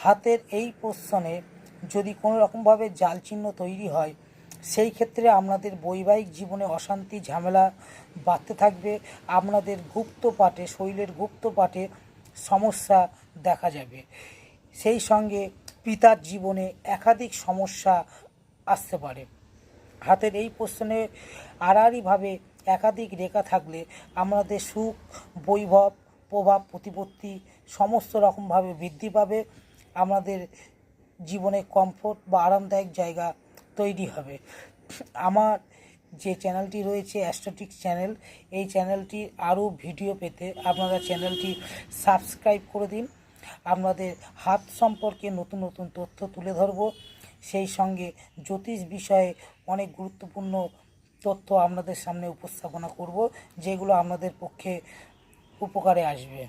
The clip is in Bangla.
হাতের এই পোজিশনে যদি কোনো রকমভাবে জাল চিহ্ন তৈরি হয়, সেই ক্ষেত্রে আপনাদের বৈবাহিক জীবনে অশান্তি ঝামেলা বাড়তে থাকবে। আপনাদের গুপ্ত পাটে, শরীরের গুপ্ত পাটে সমস্যা দেখা যাবে। সেই সঙ্গে পিতার জীবনে একাধিক সমস্যা আসতে পারে। হাতের এই পোজিশনে আড়াআড়িভাবে একাধিক রেখা থাকলে আমাদের সুখ, বৈভব, প্রভাব, প্রতিপত্তি সমস্ত রকমভাবে বৃদ্ধি পাবে। আমাদের জীবনে কমফোর্ট বা আরামদায়ক জায়গা তৈরি হবে। আমার যে চ্যানেলটি রয়েছে অ্যাস্ট্রোটিক্স চ্যানেল, এই চ্যানেলটির আরও ভিডিও পেতে আপনারা চ্যানেলটি সাবস্ক্রাইব করে দিন। আপনাদের হাত সম্পর্কে নতুন নতুন তথ্য তুলে ধরব। সেই সঙ্গে জ্যোতিষ বিষয়ে অনেক গুরুত্বপূর্ণ তথ্য আপনাদের সামনে উপস্থাপনা করব, যেগুলো আপনাদের পক্ষে উপকারে আসবে।